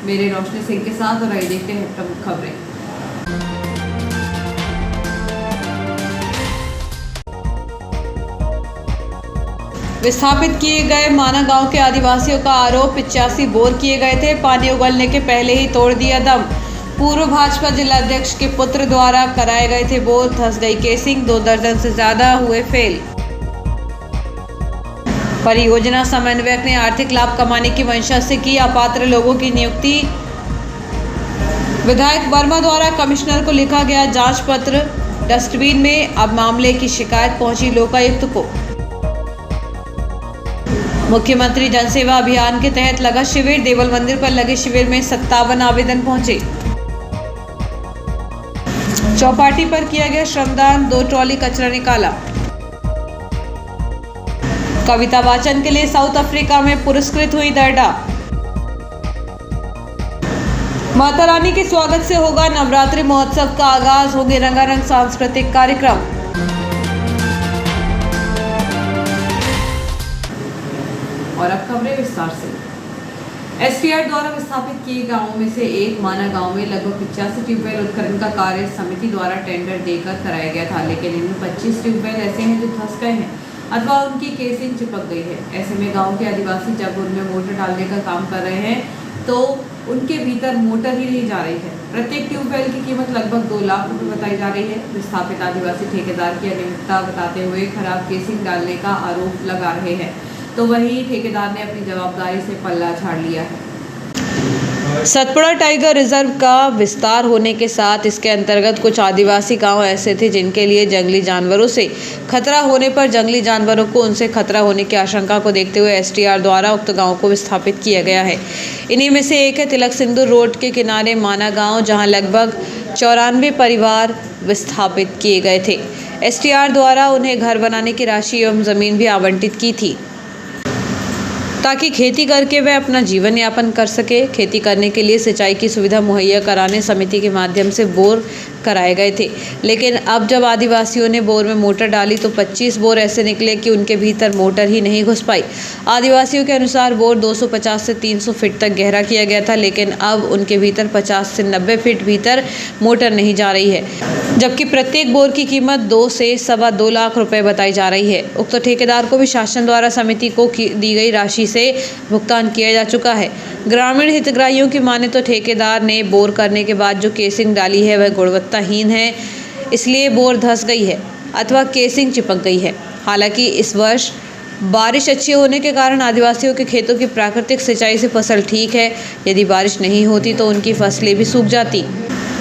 मेरे रोशनी सिंह के साथ, और आइए देखते हैं प्रमुख खबरें। विस्थापित किए गए माना गांव के आदिवासियों का आरोप 85 बोर किए गए थे, पानी उगलने के पहले ही तोड़ दिया दम। पूर्व भाजपा जिलाध्यक्ष के पुत्र द्वारा कराए गए थे बोर, धंस गई केसिंग, 2 दर्जन से ज्यादा हुए फेल। परियोजना समन्वयक ने आर्थिक लाभ कमाने की मंशा से की अपात्र लोगों की नियुक्ति। विधायक वर्मा द्वारा कमिश्नर को लिखा गया जांच पत्र डस्टबिन में, अब मामले की शिकायत पहुंची लोकायुक्त को। मुख्यमंत्री जनसेवा अभियान के तहत लगा शिविर, देवल मंदिर पर लगे शिविर में 57 आवेदन पहुंचे। चौपाटी पर किया गया श्रमदान, 2 ट्रॉली कचरा निकाला। कविता वाचन के लिए साउथ अफ्रीका में पुरस्कृत हुई दर्डा। माता रानी के स्वागत से होगा नवरात्रि महोत्सव का आगाज, होंगे रंगारंग सांस्कृतिक कार्यक्रम। और अब खबरें विस्तार से। एसटीआर द्वारा विस्थापित किए गांवों में से एक माना गांव में लगभग 85 ट्यूबवेल उत्खनन का कार्य समिति द्वारा टेंडर देकर कराया गया था, लेकिन इनमें 25 ट्यूबवेल ऐसे हैं जो धंस गए हैं अथवा उनकी केसिंग चिपक गई है। ऐसे में गांव के आदिवासी जब उनमें मोटर डालने का काम कर रहे हैं तो उनके भीतर मोटर ही नहीं जा रही है। प्रत्येक ट्यूबवेल की कीमत लगभग 2 लाख रुपए बताई जा रही है। विस्थापित आदिवासी ठेकेदार की अनियमितता बताते हुए खराब केसिंग डालने का आरोप लगा रहे हैं, तो वहीं ठेकेदार ने अपनी जवाबदारी से पल्ला झाड़ लिया है। सतपुड़ा टाइगर रिजर्व का विस्तार होने के साथ इसके अंतर्गत कुछ आदिवासी गांव ऐसे थे जिनके लिए जंगली जानवरों से खतरा होने पर जंगली जानवरों को उनसे खतरा होने की आशंका को देखते हुए एसटीआर द्वारा उक्त गांव को विस्थापित किया गया है। इन्हीं में से एक है तिलक सिंधु रोड के किनारे माना गाँव, जहाँ लगभग 94 परिवार विस्थापित किए गए थे। एसटीआर द्वारा उन्हें घर बनाने की राशि एवं जमीन भी आवंटित की थी ताकि खेती करके वह अपना जीवन यापन कर सके। खेती करने के लिए सिंचाई की सुविधा मुहैया कराने समिति के माध्यम से बोर कराए गए थे, लेकिन अब जब आदिवासियों ने बोर में मोटर डाली तो 25 बोर ऐसे निकले कि उनके भीतर मोटर ही नहीं घुस पाई। आदिवासियों के अनुसार बोर 250 से 300 फीट तक गहरा किया गया था, लेकिन अब उनके भीतर 50 से 90 फीट भीतर मोटर नहीं जा रही है, जबकि प्रत्येक बोर की कीमत 2 से 2.25 लाख रुपए बताई जा रही है। उक्त ठेकेदार को भी शासन द्वारा समिति को दी गई राशि से भुगतान किया जा चुका है। ग्रामीण हितग्राहियों की माने तो ठेकेदार ने बोर करने के बाद जो केसिंग डाली है वह गुणवत्ताहीन है, इसलिए बोर धंस गई है अथवा केसिंग चिपक गई है। हालांकि इस वर्ष बारिश अच्छी होने के कारण आदिवासियों के खेतों की प्राकृतिक सिंचाई से फसल ठीक है। यदि बारिश नहीं होती तो उनकी फसलें भी सूख जाती।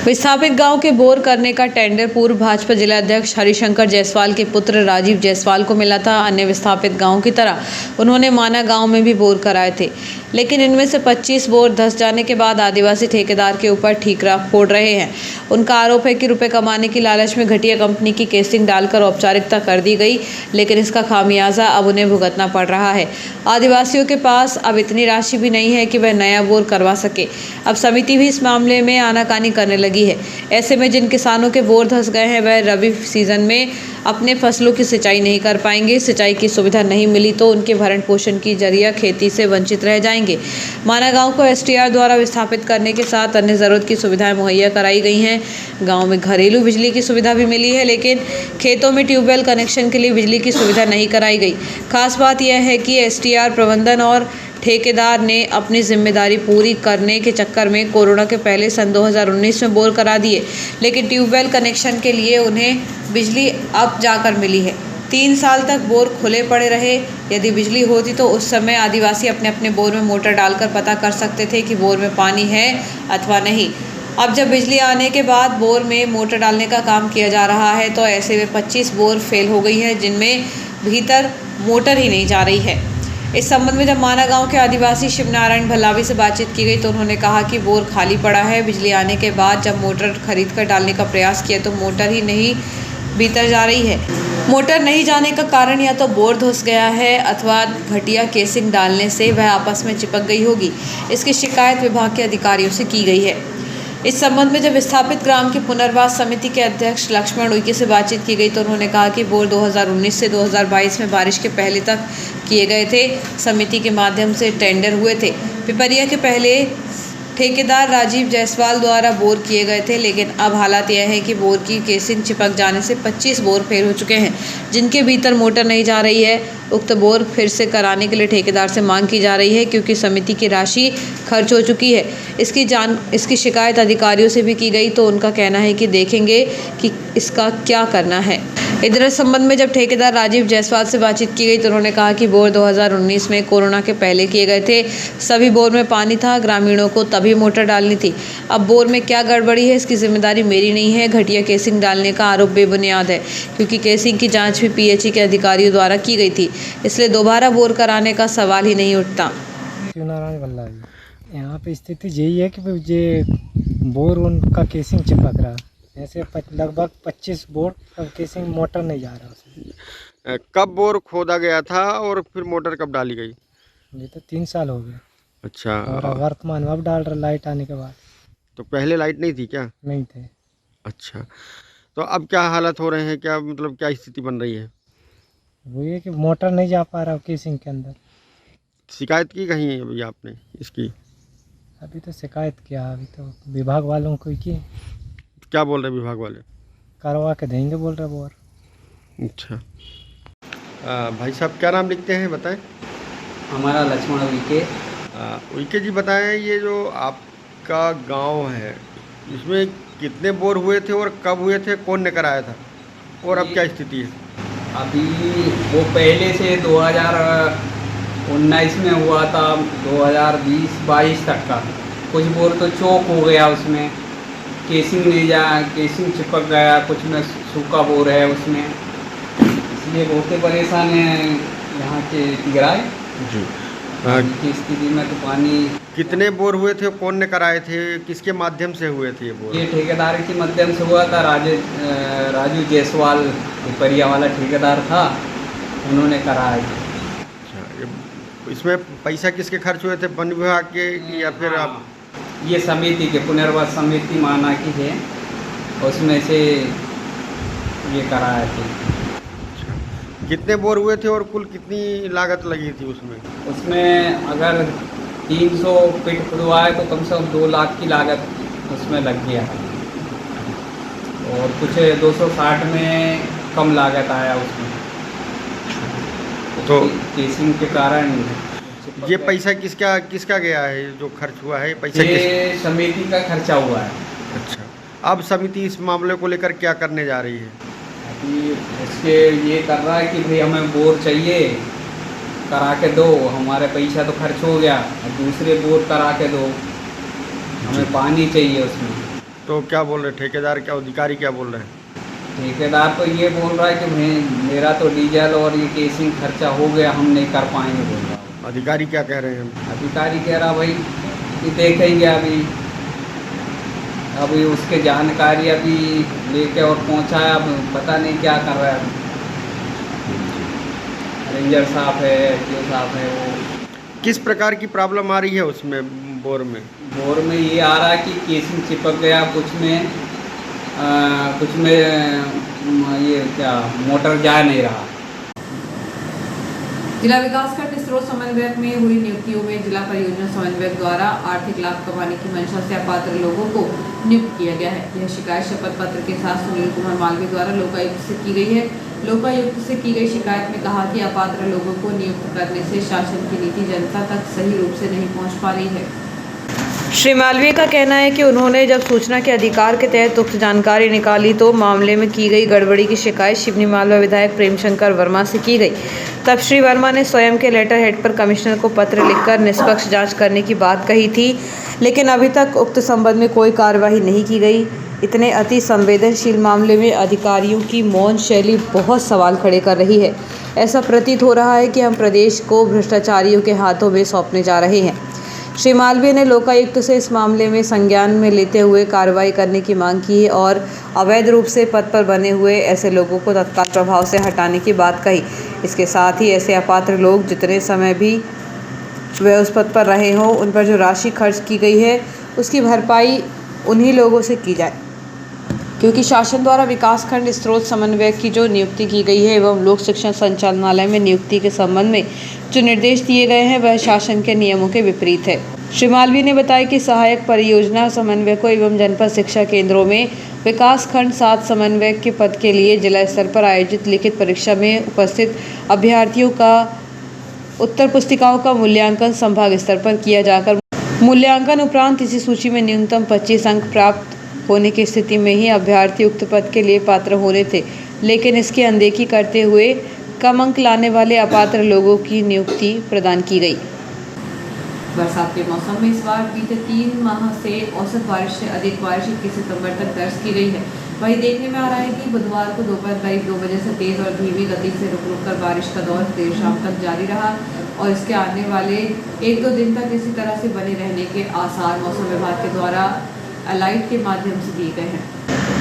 विस्थापित गांव के बोर करने का टेंडर पूर्व भाजपा जिलाध्यक्ष हरिशंकर जायसवाल के पुत्र राजीव जायसवाल को मिला था। अन्य विस्थापित गांव की तरह उन्होंने माना गांव में भी बोर कराए थे, लेकिन इनमें से 25 बोर धंस जाने के बाद आदिवासी ठेकेदार के ऊपर ठीकरा फोड़ रहे हैं। उनका आरोप है कि रुपए कमाने की लालच में घटिया कंपनी की केसिंग डालकर औपचारिकता कर दी गई, लेकिन इसका खामियाजा अब उन्हें भुगतना पड़ रहा है। आदिवासियों के पास अब इतनी राशि भी नहीं है कि वह नया बोर करवा सके। अब समिति भी इस मामले में आनाकानी करने लगी है। ऐसे में जिन किसानों के बोर धंस गए हैं वह रबी सीजन में अपने फसलों की सिंचाई नहीं कर पाएंगे। सिंचाई की सुविधा नहीं मिली तो उनके भरण पोषण की जरिया खेती से वंचित रह जाएंगे। माना गांव को एसटीआर द्वारा विस्थापित करने के साथ अन्य जरूरत की सुविधाएं मुहैया कराई गई हैं। गांव में घरेलू बिजली की सुविधा भी मिली है, लेकिन खेतों में ट्यूबवेल कनेक्शन के लिए बिजली की सुविधा नहीं कराई गई। खास बात यह है कि एसटीआर प्रबंधन और ठेकेदार ने अपनी जिम्मेदारी पूरी करने के चक्कर में कोरोना के पहले सन 2019 में बोर करा दिए, लेकिन ट्यूबवेल कनेक्शन के लिए उन्हें बिजली अब जाकर मिली है। 3 साल तक बोर खुले पड़े रहे। यदि बिजली होती तो उस समय आदिवासी अपने अपने बोर में मोटर डालकर पता कर सकते थे कि बोर में पानी है अथवा नहीं। अब जब बिजली आने के बाद बोर में मोटर डालने का काम किया जा रहा है तो ऐसे में 25 बोर फेल हो गई हैं, जिनमें भीतर मोटर ही नहीं जा रही है। इस संबंध में जब माना गांव के आदिवासी शिवनारायण भल्लावी से बातचीत की गई तो उन्होंने कहा कि बोर खाली पड़ा है। बिजली आने के बाद जब मोटर खरीद कर डालने का प्रयास किया तो मोटर ही नहीं भीतर जा रही है। मोटर नहीं जाने का कारण या तो बोर धंस गया है अथवा घटिया केसिंग डालने से वह आपस में चिपक गई होगी। इसकी शिकायत विभाग के अधिकारियों से की गई है। इस संबंध में जब विस्थापित ग्राम की पुनर्वास समिति के अध्यक्ष लक्ष्मण उइके से बातचीत की गई तो उन्होंने कहा कि बोर 2019 से 2022 में बारिश के पहले तक किए गए थे। समिति के माध्यम से टेंडर हुए थे। पिपरिया के पहले ठेकेदार राजीव जायसवाल द्वारा बोर किए गए थे, लेकिन अब हालात यह है कि बोर की केसिंग चिपक जाने से 25 बोर फेल हो चुके हैं, जिनके भीतर मोटर नहीं जा रही है। उक्त बोर फिर से कराने के लिए ठेकेदार से मांग की जा रही है, क्योंकि समिति की राशि खर्च हो चुकी है। इसकी शिकायत अधिकारियों से भी की गई, तो उनका कहना है कि देखेंगे कि इसका क्या करना है। इधर इस संबंध में जब ठेकेदार राजीव जायसवाल से बातचीत की गई तो उन्होंने कहा कि बोर 2019 में कोरोना के पहले किए गए थे। सभी बोर में पानी था, ग्रामीणों को तभी मोटर डालनी थी। अब बोर में क्या गड़बड़ी है, इसकी जिम्मेदारी मेरी नहीं है। घटिया केसिंग डालने का आरोप बेबुनियाद है, क्योंकि केसिंग की जांच भी पीएचई के अधिकारियों द्वारा की गई थी, इसलिए दोबारा बोर कराने का सवाल ही नहीं उठता। यहाँ पे स्थिति यही है कि ये बोर उनका केसिंग चिपक रहा है। ऐसे लगभग 25 बोर का केसिंग मोटर नहीं जा रहा उसमें। कब बोर खोदा गया था और फिर मोटर कब डाली गई? ये तो 3 साल हो गए। अच्छा। और वर्तमान में अब डाल रहा लाइट आने के बाद। तो पहले लाइट नहीं थी क्या? नहीं थे। अच्छा, तो अब क्या हालत हो रहे हैं, क्या मतलब क्या स्थिति बन रही है? वो ये कि मोटर नहीं जा पा रहा केसिंग के अंदर। शिकायत की कहीं है भैया आपने इसकी? अभी तो शिकायत किया, अभी तो विभाग वालों को की। क्या बोल रहे विभाग वाले? करवा के देंगे बोल रहे बोर। अच्छा, भाई साहब क्या नाम लिखते हैं बताएं? हमारा लक्ष्मण उइके। उइके जी बताएं, ये जो आपका गांव है इसमें कितने बोर हुए थे और कब हुए थे, कौन ने कराया था और अब क्या स्थिति है? अभी वो पहले से 2019 में हुआ था, 2020-22 तक का। कुछ बोर तो चौक हो गया, उसमें केसिंग नहीं जा, केसिंग चिपक गया, कुछ में सूखा बोर है उसमें, इसलिए बहुत परेशान है यहाँ के किराए जी। की स्थिति में। तो पानी कितने बोर हुए थे, कौन ने कराए थे, किसके माध्यम से हुए थे ये बोर? ये ठेकेदार के माध्यम से हुआ था। राजू जायसवाल परिया वाला ठेकेदार था, उन्होंने कराया। अच्छा, इसमें पैसा किसके खर्च हुए थे, वन विभाग के या फिर आप? ये समिति के पुनर्वास समिति माना की है, उसमें से ये कराया थे। अच्छा, कितने बोर हुए थे और कुल कितनी लागत लगी थी उसमें? उसमें अगर 300 फीट खुदवाए तो कम से कम 2 लाख की लागत उसमें लग गया, और कुछ 260 में कम लागत आया उसमें। तो केसिंग के कारण ये पैसा किसका गया है, जो खर्च हुआ है पैसा? ये समिति का खर्चा हुआ है। अच्छा, अब समिति इस मामले को लेकर क्या करने जा रही है? अभी उसके ये कर रहा है कि भाई हमें बोर चाहिए, करा के दो, हमारे पैसा तो खर्च हो गया, अब दूसरे बोर करा के दो, हमें पानी चाहिए उसमें। तो क्या बोल रहे ठेकेदार, क्या अधिकारी क्या बोल रहे हैं? ठेकेदार तो ये बोल रहा है कि भाई मेरा तो डीजल और ये केसिंग खर्चा हो गया, हम नहीं कर पाएंगे बोल रहा हूँ। अधिकारी क्या कह रहे हैं? अधिकारी कह रहा भाई कि देखेंगे अभी उसके जानकारी अभी लेके और पहुंचाया, अब पता नहीं क्या कर रहा है। रेंजर साहब है, जो साहब है, वो किस प्रकार की प्रॉब्लम आ रही है उसमें बोर में? बोर में ये आ रहा है कि केसिंग चिपक गया, कुछ में ये क्या मोटर जा नहीं रहा। जिला विकासखंड स्रोत समन्वयक में हुई नियुक्तियों में जिला परियोजना समन्वयक द्वारा आर्थिक लाभ कमाने की मंशा से अपात्र लोगों को नियुक्त किया गया है। यह शिकायत शपथ पत्र के साथ सुनील कुमार मालवीय द्वारा लोकायुक्त से की गई है। लोकायुक्त से की गई शिकायत में कहा कि अपात्र लोगों को नियुक्त करने से शासन की नीति जनता तक सही रूप से नहीं पहुँच पा रही है। श्री मालवीय का कहना है कि उन्होंने जब सूचना के अधिकार के तहत उक्त जानकारी निकाली तो मामले में की गई गड़बड़ी की शिकायत शिवनी मालवा विधायक प्रेमशंकर वर्मा से की गई। तब श्री वर्मा ने स्वयं के लेटर हेड पर कमिश्नर को पत्र लिखकर निष्पक्ष जांच करने की बात कही थी, लेकिन अभी तक उक्त संबंध में कोई कार्रवाई नहीं की गई। इतने अति संवेदनशील मामले में अधिकारियों की मौन शैली बहुत सवाल खड़े कर रही है। ऐसा प्रतीत हो रहा है कि हम प्रदेश को भ्रष्टाचारियों के हाथों में सौंपने जा रहे हैं। श्री मालवीय ने लोकायुक्त से इस मामले में संज्ञान में लेते हुए कार्रवाई करने की मांग की है और अवैध रूप से पद पर बने हुए ऐसे लोगों को तत्काल प्रभाव से हटाने की बात कही। इसके साथ ही ऐसे अपात्र लोग जितने समय भी वे उस पद पर रहे हों, उन पर जो राशि खर्च की गई है उसकी भरपाई उन्हीं लोगों से की जाए, क्योंकि शासन द्वारा विकासखंड स्रोत समन्वयक की जो नियुक्ति की गई है एवं लोक शिक्षण संचालनालय में नियुक्ति के संबंध में जो निर्देश दिए गए हैं वह शासन के नियमों के विपरीत है। श्री मालवीय ने बताया कि सहायक परियोजना समन्वयकों एवं जनपद शिक्षा केंद्रों में विकास खंड 7 समन्वयक के पद के लिए जिला स्तर पर आयोजित लिखित परीक्षा में उपस्थित अभ्यर्थियों का उत्तर पुस्तिकाओं का मूल्यांकन संभाग स्तर पर किया जाकर मूल्यांकन उपरांत इसी सूची में न्यूनतम 25 अंक प्राप्त होने की स्थिति में ही अभ्यर्थी उक्त पद के लिए पात्र होने थे, लेकिन इसकी अनदेखी करते हुए कम अंक लाने वाले अपात्र लोगों की नियुक्ति प्रदान की गई। बरसात के मौसम में इस बार बीते 3 माह से औसत बारिश से अधिक बारिश 21 सितंबर तक दर्ज की गई है। वहीं देखने में आ रहा है कि बुधवार को दोपहर करीब 2 बजे से तेज और धीमी गति से रुक कर बारिश का दौर देर शाम तक जारी रहा और इसके आने वाले 1-2 दिन तक इसी तरह से बने रहने के आसार मौसम विभाग के द्वारा अलर्ट के माध्यम से दिए गए हैं।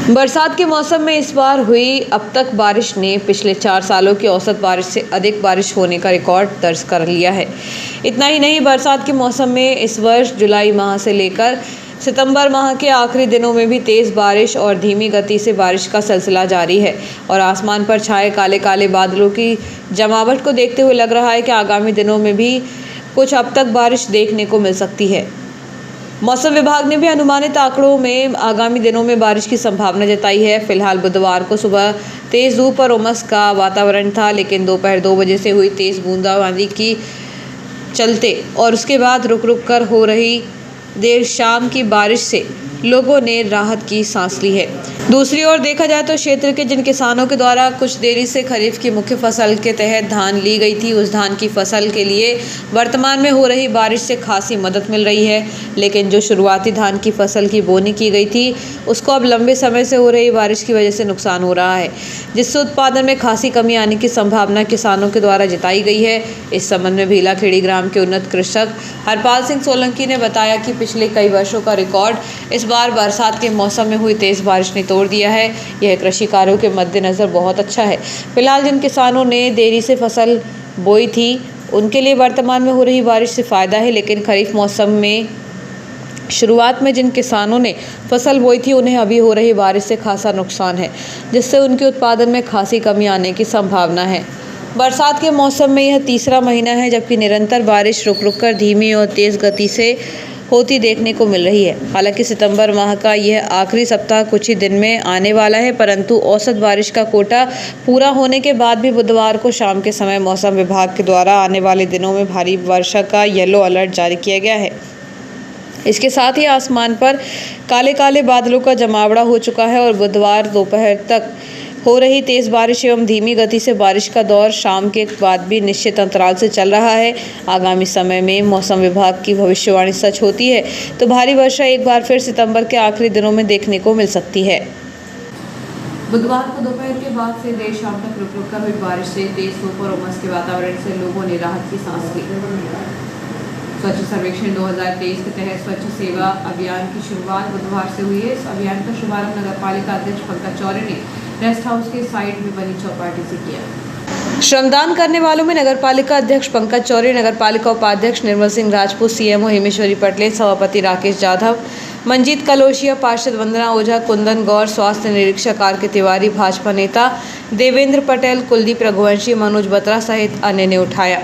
बरसात के मौसम में इस बार हुई अब तक बारिश ने पिछले 4 सालों की औसत बारिश से अधिक बारिश होने का रिकॉर्ड दर्ज कर लिया है। इतना ही नहीं, बरसात के मौसम में इस वर्ष जुलाई माह से लेकर सितंबर माह के आखिरी दिनों में भी तेज़ बारिश और धीमी गति से बारिश का सिलसिला जारी है और आसमान पर छाए काले काले बादलों की जमावट को देखते हुए लग रहा है कि आगामी दिनों में भी कुछ अब तक बारिश देखने को मिल सकती है। मौसम विभाग ने भी अनुमानित आंकड़ों में आगामी दिनों में बारिश की संभावना जताई है। फिलहाल बुधवार को सुबह तेज़ धूप और उमस का वातावरण था, लेकिन दोपहर 2 बजे से हुई तेज़ बूंदाबांदी की चलते और उसके बाद रुक रुक कर हो रही देर शाम की बारिश से लोगों ने राहत की सांस ली है। दूसरी ओर देखा जाए तो क्षेत्र के जिन किसानों के द्वारा कुछ देरी से खरीफ की मुख्य फसल के तहत धान ली गई थी, उस धान की फसल के लिए वर्तमान में हो रही बारिश से खासी मदद मिल रही है, लेकिन जो शुरुआती धान की फसल की बोनी की गई थी उसको अब लंबे समय से हो रही बारिश की वजह से नुकसान हो रहा है, जिससे उत्पादन में खासी कमी आने की संभावना किसानों के द्वारा जताई गई है। इस संबंध में भीलाखेड़ी ग्राम के उन्नत कृषक हरपाल सिंह सोलंकी ने बताया कि पिछले कई वर्षों का रिकॉर्ड इस बार बरसात के मौसम में हुई तेज़ बारिश ने तोड़ दिया है। यह कृषि कार्यों के मद्देनज़र बहुत अच्छा है। फिलहाल जिन किसानों ने देरी से फसल बोई थी उनके लिए वर्तमान में हो रही बारिश से फ़ायदा है, लेकिन खरीफ मौसम में शुरुआत में जिन किसानों ने फसल बोई थी उन्हें अभी हो रही बारिश से खासा नुकसान है, जिससे उनके उत्पादन में खासी कमी आने की संभावना है। बरसात के मौसम में यह तीसरा महीना है जबकि निरंतर बारिश रुक रुक कर धीमी और तेज़ गति से होती देखने को मिल रही है। हालांकि सितंबर माह का यह आखिरी सप्ताह कुछ ही दिन में आने वाला है, परंतु औसत बारिश का कोटा पूरा होने के बाद भी बुधवार को शाम के समय मौसम विभाग के द्वारा आने वाले दिनों में भारी वर्षा का येलो अलर्ट जारी किया गया है। इसके साथ ही आसमान पर काले काले बादलों का जमावड़ा हो चुका है और बुधवार दोपहर तक हो रही तेज़ बारिश एवं धीमी गति से बारिश का दौर शाम के बाद भी निश्चित अंतराल से चल रहा है। आगामी समय में मौसम विभाग की भविष्यवाणी सच होती है तो भारी वर्षा एक बार फिर सितंबर के आखिरी दिनों में देखने को मिल सकती है। बुधवार को दोपहर के बाद से देर शाम तक रुक रुक कर हुई बारिश से तेज धूप और उमस के वातावरण से लोगों ने राहत की सांस ली। स्वच्छ सर्वेक्षण 2023 के तहत स्वच्छ सेवा अभियान की शुरुआत बुधवार से हुई है। इस अभियान का शुभारंभ नगरपालिका अध्यक्ष पंकज चौरे ने रेस्ट हाउस के साइड में बनी चौपाटी से किया। श्रमदान करने वालों में नगरपालिका अध्यक्ष पंकज चौरे, नगरपालिका उपाध्यक्ष निर्मल सिंह राजपूत, सीएमओ हेमेश्वरी पटेल, सभापति राकेश जाधव, मंजीत कलोशिया, पार्षद वंदना ओझा, कुंदन गौर, स्वास्थ्य निरीक्षक आर के तिवारी, भाजपा नेता देवेंद्र पटेल, कुलदीप रघुवंशी, मनोज बत्रा सहित अन्य ने उठाया।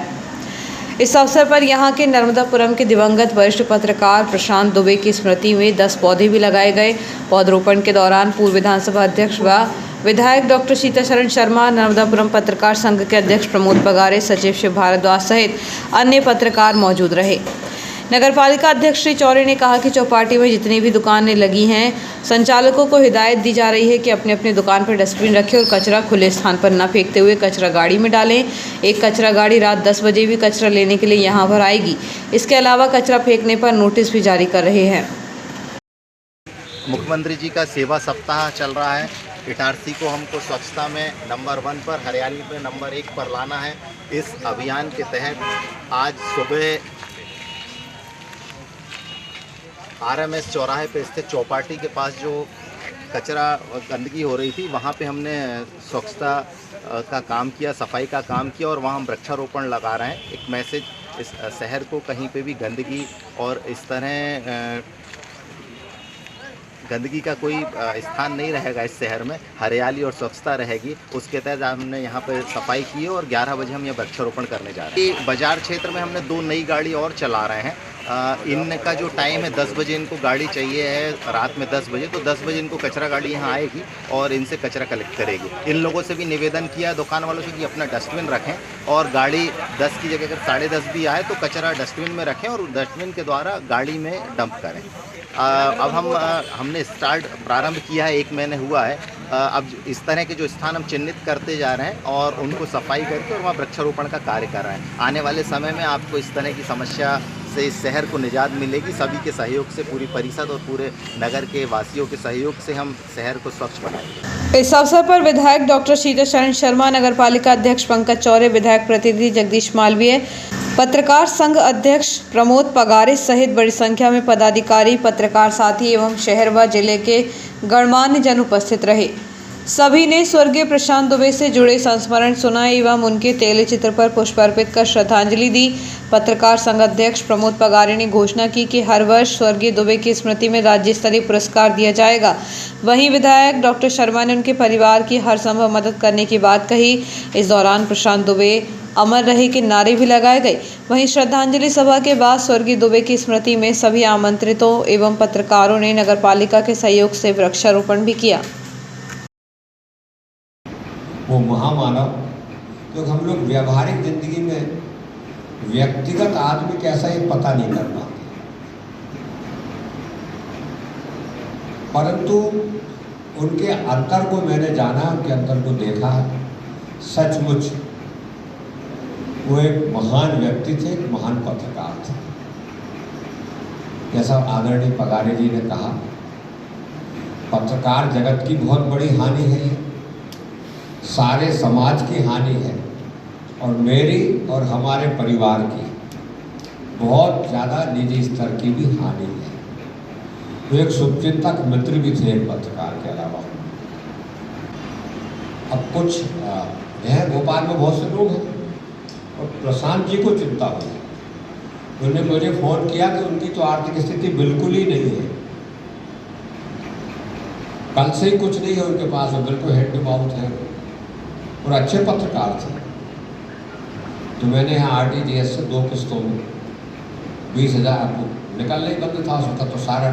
इस अवसर पर यहां के नर्मदापुरम के दिवंगत वरिष्ठ पत्रकार प्रशांत दुबे की स्मृति में 10 पौधे भी लगाए गए। पौधरोपण के दौरान पूर्व विधानसभा अध्यक्ष व विधायक डॉक्टर सीताशरण शर्मा, नर्मदापुरम पत्रकार संघ के अध्यक्ष प्रमोद पगारे, सचिव शिव भारद्वाज सहित अन्य पत्रकार मौजूद रहे। नगरपालिका अध्यक्ष श्री चौरे ने कहा कि चौपाटी में जितनी भी दुकानें लगी हैं, संचालकों को हिदायत दी जा रही है कि अपने अपने दुकान पर डस्टबिन रखें और कचरा खुले स्थान पर न फेंकते हुए कचरा गाड़ी में डालें। एक कचरा गाड़ी रात 10 बजे भी कचरा लेने के लिए यहां पर आएगी। इसके अलावा कचरा फेंकने पर नोटिस भी जारी कर रहे हैं। मुख्यमंत्री जी का सेवा सप्ताह चल रहा है। इटारसी को हमको स्वच्छता में नंबर 1 पर, हरियाली में नंबर 1 पर लाना है। इस अभियान के तहत आज सुबह RMS चौराहे पे स्थित चौपाटी के पास जो कचरा गंदगी हो रही थी, वहाँ पे हमने स्वच्छता का काम किया, सफाई का काम किया और वहाँ हम वृक्षारोपण लगा रहे हैं। एक मैसेज, इस शहर को कहीं पे भी गंदगी और इस तरह गंदगी का कोई स्थान नहीं रहेगा। इस शहर में हरियाली और स्वच्छता रहेगी, उसके तहत हमने यहाँ पर सफाई की है और 11 बजे हम यहाँ वृक्षारोपण करने जा रहे हैं। बाजार क्षेत्र में हमने 2 नई गाड़ी और चला रहे हैं इनका जो टाइम है 10 बजे इनको गाड़ी चाहिए है, रात में 10 बजे, तो 10 बजे इनको कचरा गाड़ी यहाँ आएगी और इनसे कचरा कलेक्ट करेगी। इन लोगों से भी निवेदन किया दुकान वालों से कि अपना डस्टबिन रखें और गाड़ी 10 की जगह अगर 10:30 भी आए तो कचरा डस्टबिन में रखें और डस्टबिन के द्वारा गाड़ी में डंप करें। अब हमने प्रारंभ किया है, 1 महीने हुआ है। अब इस तरह के जो स्थान हम चिन्हित करते जा रहे हैं और उनको सफाई करके और वहाँ वृक्षारोपण का कार्य कर रहे हैं। आने वाले समय में आपको इस तरह की समस्या से इस शहर को निजात मिलेगी। सभी के सहयोग से, पूरी परिषद और पूरे नगर के वासियों के सहयोग से हम शहर को स्वच्छ बनाएंगे। इस अवसर पर विधायक डॉक्टर शीतल शर्मा, नगर पालिका अध्यक्ष पंकज चौरे, विधायक प्रतिनिधि जगदीश मालवीय, पत्रकार संघ अध्यक्ष प्रमोद पगारे सहित बड़ी संख्या में पदाधिकारी, पत्रकार साथी एवं शहर व जिले के गणमान्य जन उपस्थित रहे। सभी ने स्वर्गीय प्रशांत दुबे से जुड़े संस्मरण सुनाए एवं उनके तेले चित्र पर पुष्प अर्पित कर श्रद्धांजलि दी। पत्रकार संघ अध्यक्ष प्रमोद पगारे ने घोषणा की कि हर वर्ष स्वर्गीय दुबे की स्मृति में राज्य स्तरीय पुरस्कार दिया जाएगा। वहीं विधायक डॉक्टर शर्मा ने उनके परिवार की हर संभव मदद करने की बात कही। इस दौरान प्रशांत दुबे अमर रहे के नारे भी लगाए गए। वहीं श्रद्धांजलि सभा के बाद स्वर्गीय दुबे की स्मृति में सभी आमंत्रितों एवं पत्रकारों ने नगर पालिका के सहयोग से वृक्षारोपण भी किया। वो महामानव, क्योंकि हम लोग व्यावहारिक जिंदगी में व्यक्तिगत आदमी कैसा ये पता नहीं कर पाते, परंतु उनके अंतर को मैंने जाना, उनके अंतर को देखा। सचमुच वो एक महान व्यक्ति थे, एक महान पत्रकार थे। जैसा आदरणीय पगारे जी ने कहा, पत्रकार जगत की बहुत बड़ी हानि है, ये सारे समाज की हानि है और मेरी और हमारे परिवार की बहुत ज़्यादा निजी स्तर की भी हानि है। वो एक शुभचिंतक मित्र भी थे एक पत्रकार के अलावा। अब कुछ हैं भोपाल में बहुत से लोग हैं और प्रशांत जी को चिंता हुई। उन्होंने मुझे फ़ोन किया कि उनकी तो आर्थिक स्थिति बिल्कुल ही नहीं है, कल से ही कुछ नहीं है उनके पास, वो बिल्कुल हेड टू माउथ है और अच्छे पत्रकार थे। तो मैंने यहाँ RTGS से 2 किस्तों में 20,000 निकलने ही बंद था उसका, तो सारा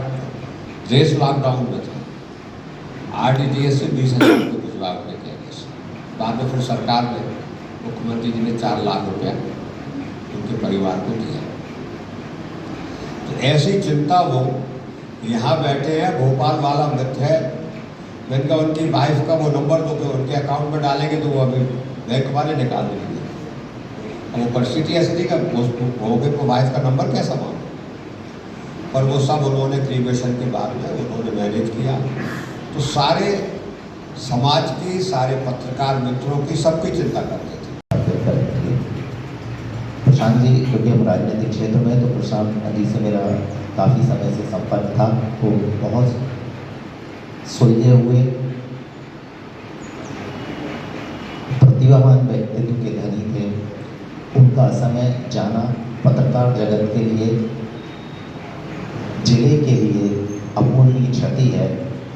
देश लॉकडाउन में था। RTGS से 20,000 रुपये गुजरात में किया गया। बाद में फिर सरकार ने, मुख्यमंत्री जी ने 4 लाख रुपया उनके परिवार को दिया। तो ऐसी चिंता वो यहाँ बैठे हैं, भोपाल वाला मित्र है। मैंने कहा उनकी वाइफ का वो नंबर दो कि उनके अकाउंट में डालेंगे तो वो अभी बैंक वाले निकाल देंगे। अब वो परिस्थिति ऐसी थी कि वो वाइफ का नंबर कैसा मांगो, पर वो सब उन्होंने क्रिएशन के बाद में उन्होंने मैनेज किया। तो सारे समाज की, सारे पत्रकार मित्रों की, सबकी चिंता करते थे। प्रशांत जी, क्योंकि हम राजनीतिक क्षेत्र में, तो प्रशांत जी से मेरा काफ़ी समय से संपर्क था। वो बहुत सुलझे हुए, प्रतिभावान व्यक्तित्व के धनी थे। उनका समय जाना पत्रकार जगत के लिए, जिले के लिए अमूल्य क्षति है।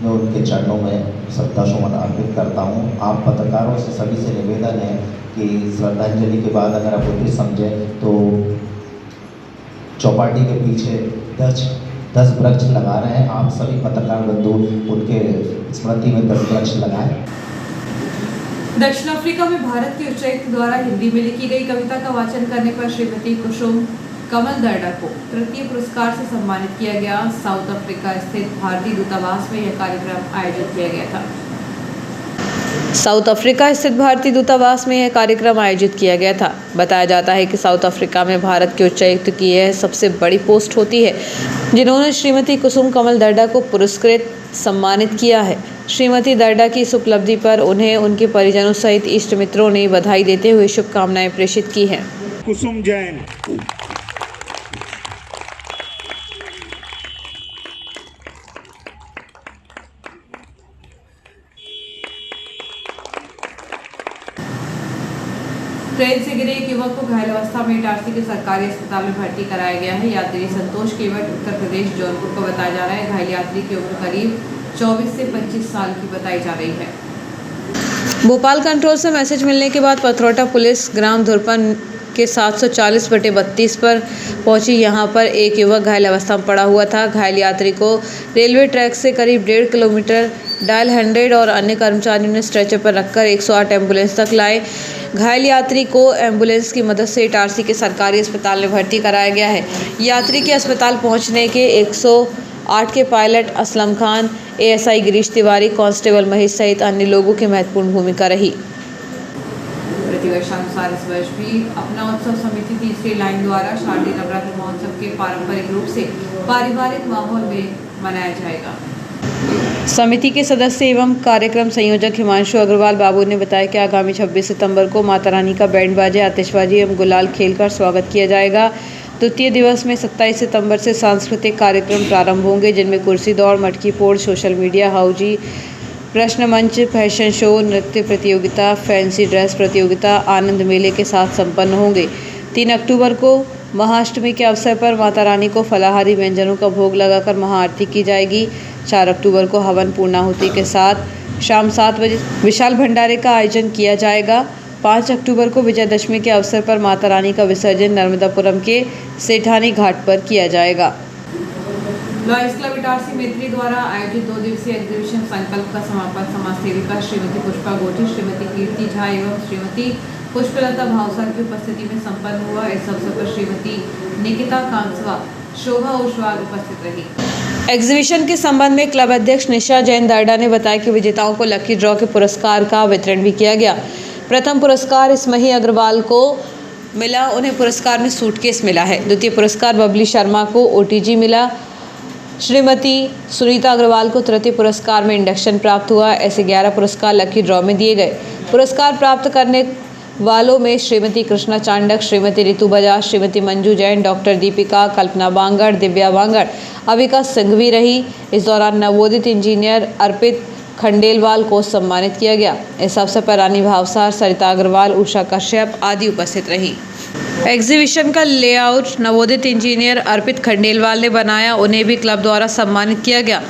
मैं उनके चरणों में श्रद्धासुमन अर्पित करता हूँ। आप पत्रकारों से, सभी से निवेदन है कि श्रद्धांजलि के बाद अगर आप उचित समझें तो चौपाटी के पीछे 10 वृक्ष लगा रहे हैं। आप सभी पत्रकार बंधु उनके स्मृति में 10 वृक्ष लगाएं। दक्षिण अफ्रीका में भारत के उच्चायुक्त द्वारा हिंदी में लिखी गई कविता का वाचन करने पर श्रीमती कुसुम कमल दर्डा को तृतीय पुरस्कार से सम्मानित किया गया। साउथ अफ्रीका स्थित भारतीय दूतावास में यह कार्यक्रम आयोजित किया गया था। साउथ अफ्रीका स्थित भारतीय दूतावास में यह कार्यक्रम आयोजित किया गया था। बताया जाता है कि साउथ अफ्रीका में भारत के उच्चायुक्त की यह सबसे बड़ी पोस्ट होती है, जिन्होंने श्रीमती कुसुम कमल दर्डा को पुरस्कृत सम्मानित किया है। श्रीमती दर्डा की इस उपलब्धि पर उन्हें उनके परिजनों सहित इष्ट मित्रों ने बधाई देते हुए शुभकामनाएं प्रेषित की हैं। कुसुम जैन। ट्रेन से गिरे एक युवक को घायल अवस्था में इटारसी के सरकारी अस्पताल में भर्ती कराया गया है। यात्री संतोष केवट उत्तर प्रदेश जौनपुर को बताया जा रहा है। घायल यात्री की उम्र करीब 24 से 25 साल की बताई जा रही है। भोपाल कंट्रोल से मैसेज मिलने के बाद पथरौटा पुलिस ग्राम धुरपन के 740/32 पर पहुंची। यहां पर एक युवक घायल अवस्था में पड़ा हुआ था। घायल यात्री को रेलवे ट्रैक से करीब 1.5 किलोमीटर डायल 100 और अन्य कर्मचारियों ने स्ट्रेचर पर रखकर 108 एम्बुलेंस तक लाए। घायल यात्री को एम्बुलेंस की मदद से इटारसी के सरकारी अस्पताल में भर्ती कराया गया है। यात्री के अस्पताल पहुंचने के 108 के pilot Aslam Khan, ASI Girish Tiwari, constable Mahesh सहित अन्य लोगों की महत्वपूर्ण भूमिका रही। प्रतिवर्षानुसार इस वर्ष भी अपना उत्सव समिति तीसरी लाइन द्वारा शारदीय नवरात्र महोत्सव के पारंपरिक रूप से पारिवारिक माहौल में मनाया जाएगा। समिति के सदस्य एवं कार्यक्रम संयोजक हिमांशु अग्रवाल बाबू ने बताया कि आगामी 26 सितंबर को माता रानी का बैंड बाजे, आतिशबाजी एवं गुलाल खेलकर स्वागत किया जाएगा। द्वितीय दिवस में 27 सितंबर से सांस्कृतिक कार्यक्रम प्रारंभ होंगे, जिनमें कुर्सी दौड़, मटकी फोड़, सोशल मीडिया, हाउजी, प्रश्न मंच, फैशन शो, नृत्य प्रतियोगिता, फैंसी ड्रेस प्रतियोगिता आनंद मेले के साथ संपन्न होंगे। 3 अक्टूबर को महाअष्टमी के अवसर पर माता रानी को फलाहारी व्यंजनों का भोग लगाकर महाआरती की जाएगी। 4 अक्टूबर को हवन पूर्णाहुति के साथ शाम 7 बजे विशाल भंडारे का आयोजन किया जाएगा। 5 अक्टूबर को विजयदशमी के अवसर पर माता रानी का विसर्जन नर्मदापुरम के सेठानी घाट पर किया जाएगा। लॉयर्स क्लब इटारसी मैत्री द्वारा आयोजित 2 दिवसीय एग्जीबिशन संकल्प का समापन समाज सेविका श्रीमती पुष्पा गोठी, श्रीमती कीर्ति झा एवं श्रीमती पुष्पलता भावसार की उपस्थिति में संपन्न हुआ। इस अवसर पर श्रीमती निकिता कांसवा, शोभा ओशवाल उपस्थित रही। एग्जीबिशन के संबंध में क्लब अध्यक्ष निशा जैन दर्डा ने बताया कि विजेताओं को लकी ड्रॉ के पुरस्कार का वितरण भी किया गया। प्रथम पुरस्कार स्मही अग्रवाल को मिला, उन्हें पुरस्कार में सूटकेस मिला है। द्वितीय पुरस्कार बबली शर्मा को ओटीजी मिला। श्रीमती सुनीता अग्रवाल को तृतीय पुरस्कार में इंडक्शन प्राप्त हुआ। ऐसे 11 पुरस्कार लकी ड्रॉ में दिए गए। पुरस्कार प्राप्त करने वालों में श्रीमती कृष्णा चांडक, श्रीमती रितु बजाज, श्रीमती मंजू जैन, डॉक्टर दीपिका, कल्पना बांगड़, दिव्या बांगड़, अविका सिंघवी रही। इस दौरान नवोदित इंजीनियर अर्पित खंडेलवाल को सम्मानित किया गया। इस अवसर पर रानी भावसार, सरिता अग्रवाल, उषा कश्यप आदि उपस्थित रही। एग्जीबिशन का लेआउट नवोदित इंजीनियर अर्पित खंडेलवाल ने बनाया, उन्हें भी क्लब द्वारा सम्मानित किया गया।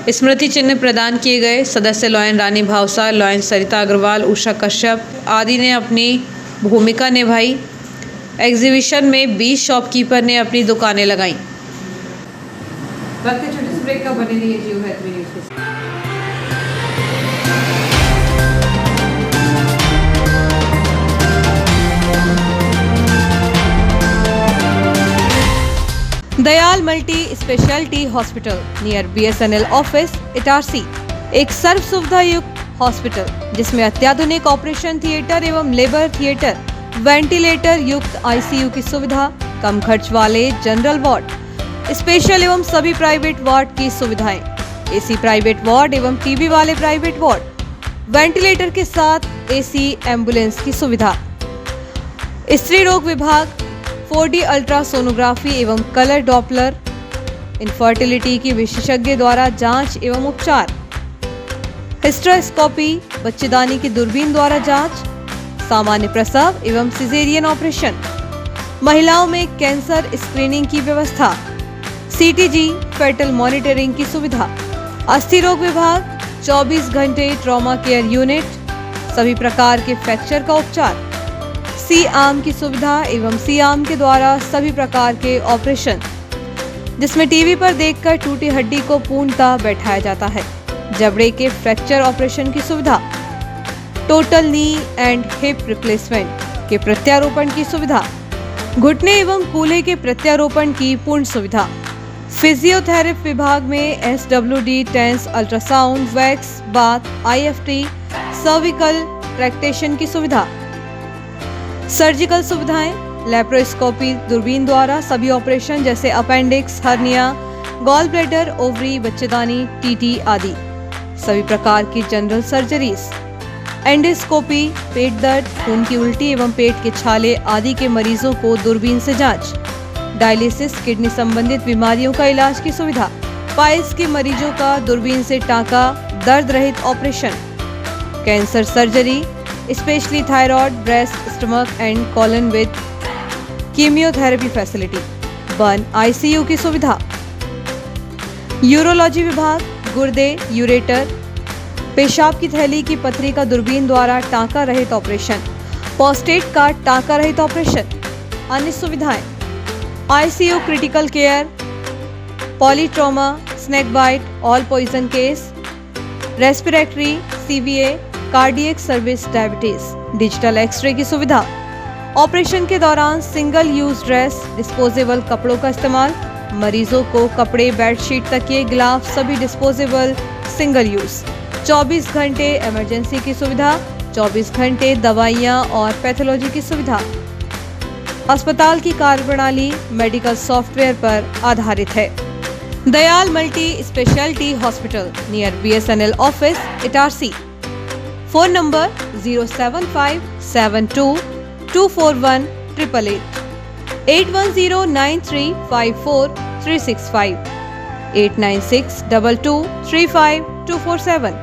स्मृति चिन्ह प्रदान किए गए। सदस्य लॉयन रानी भावसार, लॉयन सरिता अग्रवाल, उषा कश्यप आदि ने अपनी भूमिका निभाई। एग्जीबिशन में 20 शॉपकीपर ने अपनी दुकानें लगाईं। वक्त छोटे से ब्रेक का, बने रहिए जियो हैदरी न्यूज़ के साथ। Dayal multi speciality hospital near BSNL office Itarsi, एक सर्व सुविधा युक्त हॉस्पिटल जिसमें अत्याधुनिक ऑपरेशन थिएटर एवं लेबर थिएटर, वेंटिलेटर युक्त आईसीयू की सुविधा, कम खर्च वाले जनरल वार्ड, स्पेशल एवं सभी प्राइवेट वार्ड की सुविधाएं, एसी प्राइवेट वार्ड एवं टीबी वाले प्राइवेट वार्ड, वेंटिलेटर के साथ एसी एम्बुलेंस की सुविधा, स्त्री रोग विभाग, 4D अल्ट्रासोनोग्राफी एवं कलर डॉपलर, इनफर्टिलिटी की विशेषज्ञ द्वारा जांच एवं उपचार, हिस्टेरोस्कोपी, बच्चेदानी की दूरबीन द्वारा जांच, सामान्य प्रसव एवं सिजेरियन ऑपरेशन, महिलाओं में कैंसर स्क्रीनिंग की व्यवस्था, सीटीजी फेटल मॉनिटरिंग की सुविधा, अस्थि रोग विभाग, 24 घंटे ट्रॉमा केयर यूनिट, सभी प्रकार के फ्रैक्चर का उपचार, सी आर्म की सुविधा एवं सी आर्म के द्वारा सभी प्रकार के ऑपरेशन, जिसमें टीवी पर देखकर टूटी हड्डी को पूर्णतः बैठाया जाता है, जबड़े के फ्रैक्चर ऑपरेशन की सुविधा, total knee and hip replacement के प्रत्यारोपण की सुविधा, घुटने एवं कूल्हे के प्रत्यारोपण की पूर्ण सुविधा, फिजियोथेरेपी विभाग में SWD, TENS, ultrasound, wax, bath, IFT, cervical traction की सुविधा, सर्जिकल सुविधाएं, लैप्रोस्कोपी दूरबीन द्वारा सभी ऑपरेशन जैसे appendix, hernia, gall bladder, ovary, बच्चेदानी, TT आदि, सभी प्रकार की जनरल सर्जरीज, एंडोस्कोपी, पेट दर्द, खून की उल्टी एवं पेट के छाले आदि के मरीजों को दूरबीन से जांच, डायलिसिस, किडनी संबंधित बीमारियों का इलाज की सुविधा, पाइल्स के मरीजों का दूरबीन से टांका, दर्द रहित operation, cancer surgery, specially thyroid, breast, stomach and colon with chemotherapy facility, burn ICU की सुविधा, यूरोलॉजी विभाग, गुर्दे, यूरेटर, पेशाब की थैली की पथरी का दूरबीन द्वारा टांका रहित ऑपरेशन, प्रोस्टेट का टांका रहित ऑपरेशन, अन्य सुविधाएं: ICU critical care, polytrauma, snake bite, all poison case, respiratory, CVA, cardiac service, diabetes, digital x-ray की सुविधा, ऑपरेशन के दौरान सिंगल यूज ड्रेस, डिस्पोजेबल कपड़ों का इस्तेमाल, मरीजों को कपड़े, बेडशीट, तकिए, ग्लाव सभी डिस्पोजेबल सिंगल यूज, 24 घंटे इमरजेंसी की सुविधा, 24 घंटे दवाइयाँ और पैथोलॉजी की सुविधा। अस्पताल की कार्यप्रणाली मेडिकल सॉफ्टवेयर पर आधारित है। Dayal multi speciality hospital near BSNL office, Itarsi. Phone number 07572241888, 8109354365, 8962235247,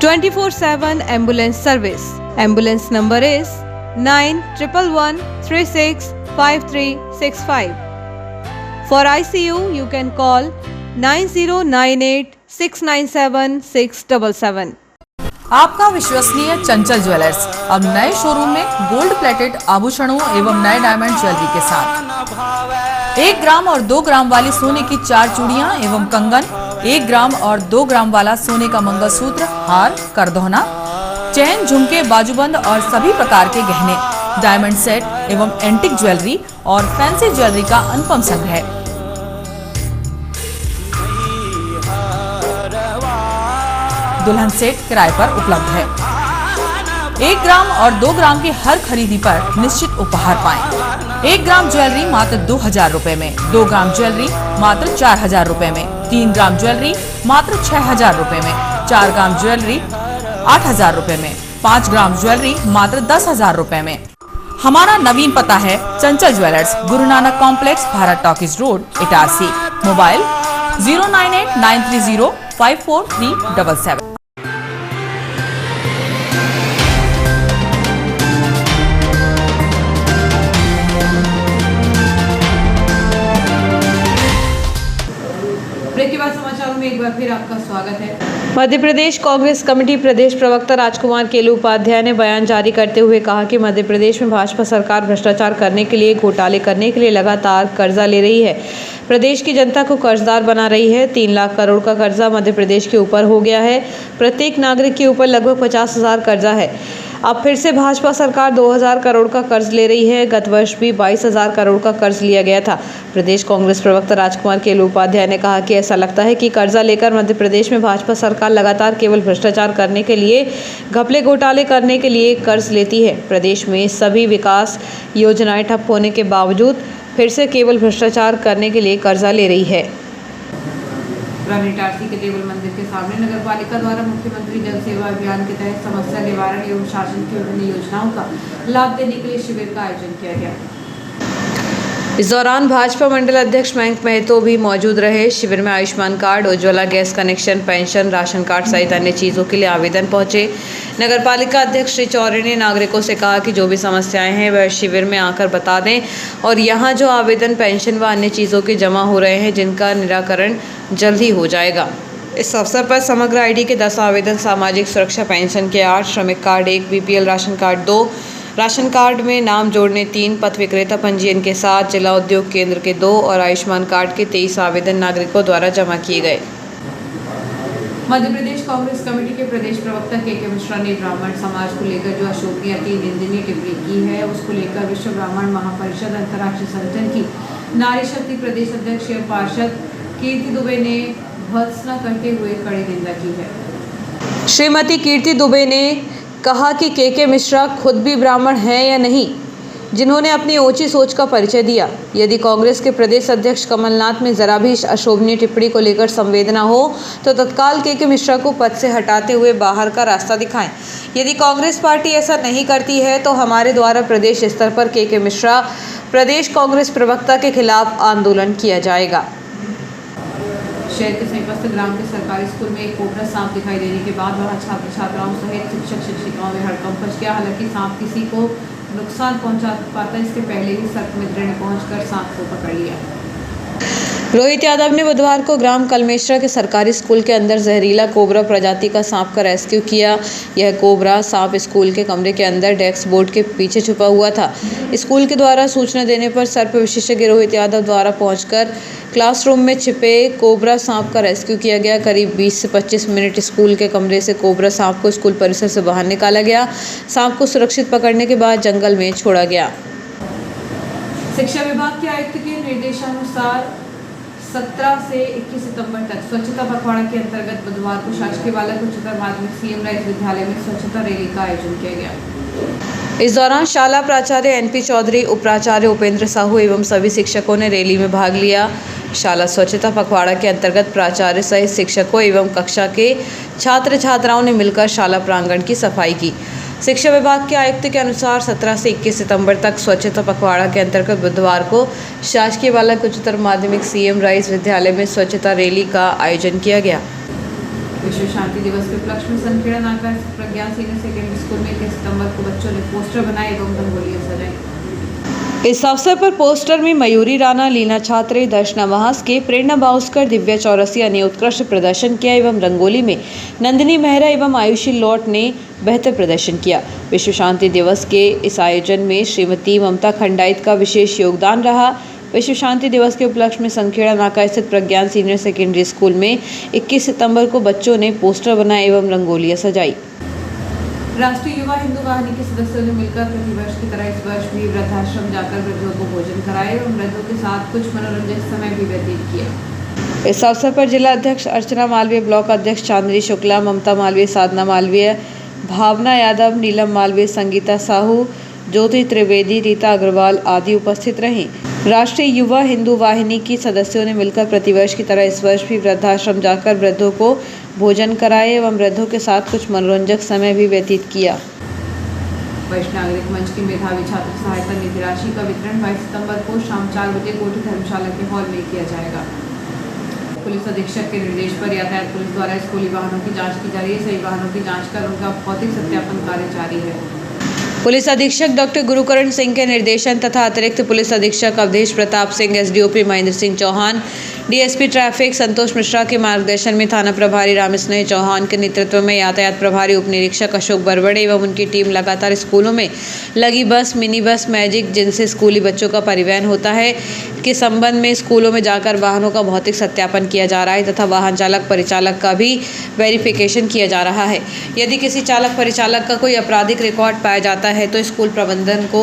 24/7 ambulance service. Ambulance number is 9111365365. For ICU, you can call 9098697677. आपका विश्वसनीय चंचल ज्वेलर्स अब नए शोरूम में गोल्ड प्लेटेड आभूषणों एवं नए डायमंड ज्वेलरी के साथ 1 ग्राम और 2 ग्राम वाली सोने की 4 चूड़ियां एवं कंगन, 1 ग्राम और 2 ग्राम वाला सोने का मंगलसूत्र, हार, करदौना, चैन, झुमके, बाजूबंद और सभी प्रकार के गहने, डायमंड सेट एवं एंटिक ज्वेलरी और फैंसी ज्वेलरी का अनुपम संग्रह। दुल्हन सेट किराए पर उपलब्ध है। 1 ग्राम और 2 ग्राम की हर खरीदी पर निश्चित उपहार पाएं। 1 ग्राम ज्वेलरी मात्र 2000 रुपए में, 2 ग्राम ज्वेलरी मात्र 4000 रुपए में, 3 ग्राम ज्वेलरी मात्र 6000 रुपए में, 4 ग्राम ज्वेलरी 8000 रुपए में, 5 ग्राम ज्वेलरी मात्र 10000 रुपए में। हमारा नवीन पता है Chanchal jewellers, Guru Nanak complex, Bharat talkies road, Itarsi. Mobile 09893054377। Break के बाद समाचारों में एक बार फिर आपका स्वागत है। मध्य प्रदेश कांग्रेस कमेटी प्रदेश प्रवक्ता राजकुमार केलू उपाध्याय ने बयान जारी करते हुए कहा कि मध्य प्रदेश में भाजपा सरकार भ्रष्टाचार करने के लिए, घोटाले करने के लिए लगातार कर्जा ले रही है। प्रदेश की जनता को कर्जदार बना रही है। 3 लाख करोड़ का कर्जा मध्य प्रदेश के ऊपर हो गया है। प्रत्येक नागरिक के ऊपर लगभग 50,000 कर्जा है। अब फिर से भाजपा सरकार 2000 करोड़ का कर्ज ले रही है। गत वर्ष भी 22,000 करोड़ का कर्ज लिया गया था। प्रदेश कांग्रेस प्रवक्ता राजकुमार केलू उपाध्याय ने कहा कि ऐसा लगता है कि कर्जा लेकर मध्य प्रदेश में भाजपा सरकार लगातार केवल भ्रष्टाचार करने के लिए, घपले घोटाले करने के लिए कर्ज लेती है। प्रदेश में सभी विकास योजनाएं ठप होने के बावजूद फिर से केवल भ्रष्टाचार करने के लिए कर्जा ले रही है। इटारसी के देवल मंदिर के सामने नगर पालिका द्वारा मुख्यमंत्री जन सेवा अभियान के तहत समस्या निवारण एवं शासन की विभिन्न योजनाओं का लाभ देने के लिए शिविर का आयोजन किया गया। इस दौरान भाजपा मंडल अध्यक्ष मयंक महतो भी मौजूद रहे। शिविर में Ayushman card, Ujjwala gas connection, pension, ration card सहित अन्य चीज़ों के लिए आवेदन पहुंचे। नगर पालिका अध्यक्ष श्री चौरे ने नागरिकों से कहा कि जो भी समस्याएं हैं वह शिविर में आकर बता दें और यहाँ जो आवेदन, पेंशन व अन्य चीज़ों के जमा हो रहे हैं जिनका निराकरण जल्द ही हो जाएगा। इस अवसर पर समग्र ID के 10 आवेदन, सामाजिक सुरक्षा पेंशन के 8, श्रमिक card 1, BPL ration card 2, ration card में नाम जोड़ने 3, पथ विक्रेता पंजीयन के 7, जिला उद्योग केंद्र के 2 और आयुष्मान कार्ड के 23 आवेदन नागरिकों द्वारा जमा किए गए। मध्य प्रदेश कांग्रेस कमेटी के प्रदेश प्रवक्ता के मिश्रा ने ब्राह्मण समाज को लेकर जो अशोभनीय, अति निंदनीय टिप्पणी की है उसको लेकर विश्व ब्राह्मण महापरिषद अंतर्राष्ट्रीय संगठन की नारी शक्ति प्रदेश अध्यक्ष एवं पार्षद कीर्ति दुबे ने भर्त्सना करते हुए कड़ी निंदा की है। श्रीमती कीर्ति दुबे ने कहा कि के मिश्रा खुद भी ब्राह्मण हैं या नहीं, जिन्होंने अपनी ऊंची सोच का परिचय दिया। यदि कांग्रेस के प्रदेश अध्यक्ष कमलनाथ में जरा भी अशोभनीय टिप्पणी को लेकर संवेदना हो तो तत्काल के मिश्रा को पद से हटाते हुए बाहर का रास्ता दिखाएं। यदि कांग्रेस पार्टी ऐसा नहीं करती है तो हमारे द्वारा प्रदेश स्तर पर के मिश्रा प्रदेश कांग्रेस प्रवक्ता के खिलाफ आंदोलन किया जाएगा। शहर के समीपस्थ ग्राम के सरकारी स्कूल में एक कोबरा सांप दिखाई देने के बाद वहां छात्र छात्राओं सहित शिक्षक शिक्षिकाओं में हड़कंप मच गया। हालांकि सांप किसी को नुकसान पहुंचा पाता, इसके पहले ही सर्प मित्र ने पहुंचकर सांप को पकड़ लिया। रोहित यादव ने बुधवार को ग्राम कलमेश्वरा के सरकारी स्कूल के अंदर जहरीला कोबरा प्रजाति का सांप का रेस्क्यू किया। यह कोबरा सांप स्कूल के कमरे के अंदर डेस्क बोर्ड के पीछे छुपा हुआ था। स्कूल के द्वारा सूचना देने पर सर्प विशेषज्ञ रोहित यादव द्वारा पहुंचकर क्लासरूम में छिपे कोबरा सांप का रेस्क्यू किया गया। करीब 20 से 25 मिनट स्कूल के कमरे से कोबरा सांप को स्कूल परिसर से बाहर निकाला गया। सांप को सुरक्षित पकड़ने के बाद जंगल में छोड़ा गया। शिक्षा विभाग के आयुक्त के निर्देशानुसार 17 से 21 सितंबर तक स्वच्छता पखवाड़ा के अंतर्गत बुधवार को शासकीय बालक उच्चतर माध्यमिक सीएम राइस विद्यालय में स्वच्छता रैली का आयोजन किया गया। इस दौरान शाला प्राचार्य एनपी चौधरी, उप प्राचार्य उपेंद्र साहू एवं सभी शिक्षकों ने रैली में भाग लिया। शाला स्वच्छता पखवाड़ा के अंतर्गत प्राचार्य सहित शिक्षकों एवं कक्षा के छात्र छात्राओं ने मिलकर शाला प्रांगण की सफाई की। शिक्षा विभाग के आयुक्त के अनुसार 17 से 21 सितंबर तक स्वच्छता पखवाड़ा के अंतर्गत बुधवार को शासकीय बालक उच्चतर माध्यमिक सीएम राइस विद्यालय में स्वच्छता रैली का आयोजन किया गया। विश्व शांति दिवस के उपलक्ष्य में संकीर्ण नाका प्रज्ञान सीनियर सेकेंडरी स्कूल में 21 सितंबर को बच्चों ने पोस्टर बनाए एवं रंगोलियां सजाई। इस अवसर पर पोस्टर में मयूरी राणा, लीना छात्रे, दर्शना महास्के, प्रेरणा बाउस्कर, दिव्या चौरसिया ने उत्कृष्ट प्रदर्शन किया एवं रंगोली में नंदिनी मेहरा एवं आयुषी लौट ने बेहतर प्रदर्शन किया। विश्व शांति दिवस के इस आयोजन में श्रीमती ममता खंडाइत का विशेष योगदान रहा। विश्व शांति दिवस के उपलक्ष्य में संखेड़ा नाका स्थित प्रज्ञान सीनियर सेकेंडरी स्कूल में 21 सितंबर को बच्चों ने पोस्टर बनाए एवं रंगोलियां सजाई। राष्ट्रीय युवा हिंदू वाहिनी के सदस्यों ने मिलकर प्रतिवर्ष की तरह इस वर्ष भी वृद्धाश्रम जाकर वृद्धों को भोजन कराए एवं वृद्धों के साथ कुछ मनोरंजक समय भी व्यतीत किया। इस अवसर पर जिला अध्यक्ष अर्चना मालवीय, ब्लॉक अध्यक्ष चांदनी शुक्ला, ममता मालवीय, साधना मालवीय, भावना यादव, नीलम मालवीय, संगीता साहू, ज्योति त्रिवेदी, रीता अग्रवाल आदि उपस्थित रहीं। राष्ट्रीय युवा हिंदू वाहिनी की सदस्यों ने मिलकर प्रतिवर्ष की तरह इस वर्ष भी वृद्धाश्रम जाकर वृद्धों को भोजन कराए एवं वृद्धों के साथ कुछ मनोरंजक समय भी व्यतीत किया। वरिष्ठ नागरिक मंच की मेधावी छात्र सहायता निधि राशि का वितरण 22 सितंबर को शाम 4 बजे कोठी धर्मशाला के हॉल में किया जाएगा। पुलिस अधीक्षक के निर्देश पर यातायात पुलिस द्वारा स्कूली वाहनों की जाँच की जा रही है। सही वाहनों की जाँच कर उनका भौतिक सत्यापन कार्य जारी है। पुलिस अधीक्षक डॉक्टर गुरुकरण सिंह के निर्देशन तथा अतिरिक्त पुलिस अधीक्षक Avdhesh Pratap Singh, SDOP Mahendra Singh Chauhan, DSP traffic Santosh Mishra के मार्गदर्शन में थाना प्रभारी रामस्नेह चौहान के नेतृत्व में यातायात प्रभारी उप निरीक्षक अशोक बरबड़े एवं उनकी टीम लगातार स्कूलों में लगी बस, मिनी बस, मैजिक जिनसे स्कूली बच्चों का परिवहन होता है के संबंध में स्कूलों में जाकर वाहनों का भौतिक सत्यापन किया जा रहा है तथा वाहन चालक परिचालक का भी वेरिफिकेशन किया जा रहा है। यदि किसी चालक परिचालक का कोई आपराधिक रिकॉर्ड पाया जाता है तो स्कूल प्रबंधन को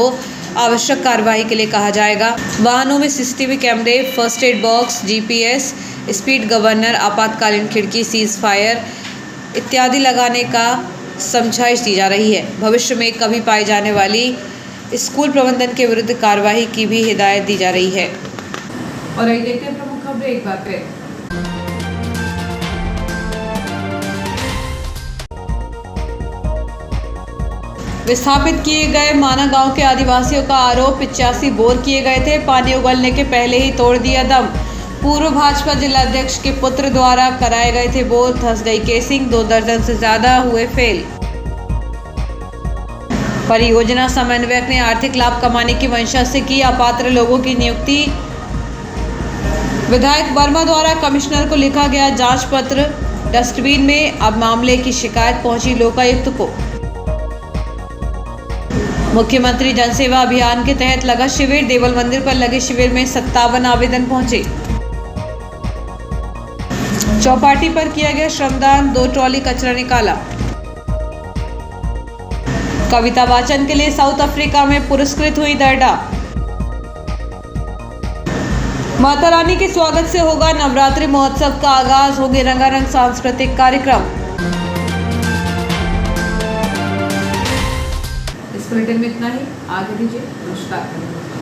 आवश्यक कार्रवाई के लिए कहा जाएगा। वाहनों में सीसीटीवी कैमरे, first aid box, GPS, speed governor, आपातकालीन खिड़की, सीज फायर इत्यादि लगाने का समझाइश दी जा रही है। भविष्य में कभी पाई जाने वाली स्कूल प्रबंधन के विरुद्ध कार्रवाई की भी हिदायत दी जा रही है। और आइए देखते हैं प्रमुख खबरें एक बार फिर। विस्थापित किए गए माना गांव के आदिवासियों का आरोप 85 बोर किए गए थे, पानी उगलने के पहले ही तोड़ दिया दम। पूर्व भाजपा जिलाध्यक्ष के पुत्र द्वारा कराए गए थे बोर, धंस गई केसिंग, 2 दर्जन से ज्यादा हुए फेल। परियोजना समन्वयक ने आर्थिक लाभ कमाने की मंशा से की अपात्र लोगों की नियुक्ति। विधायक वर्मा द्वारा कमिश्नर को लिखा गया जांच पत्र डस्टबिन में, अब मामले की शिकायत पहुंची लोकायुक्त को। मुख्यमंत्री जनसेवा अभियान के तहत लगा शिविर, देवल मंदिर पर लगे शिविर में 57 आवेदन पहुंचे। चौपाटी पर किया गया श्रमदान, 2 ट्रॉली कचरा निकाला। कविता वाचन के लिए साउथ अफ्रीका में पुरस्कृत हुई दर्डा। माता रानी के स्वागत से होगा नवरात्रि महोत्सव का आगाज, होंगे रंगारंग सांस्कृतिक कार्यक्रम। इस बुलेटिन में इतना ही, आगे दीजिए, नमस्कार।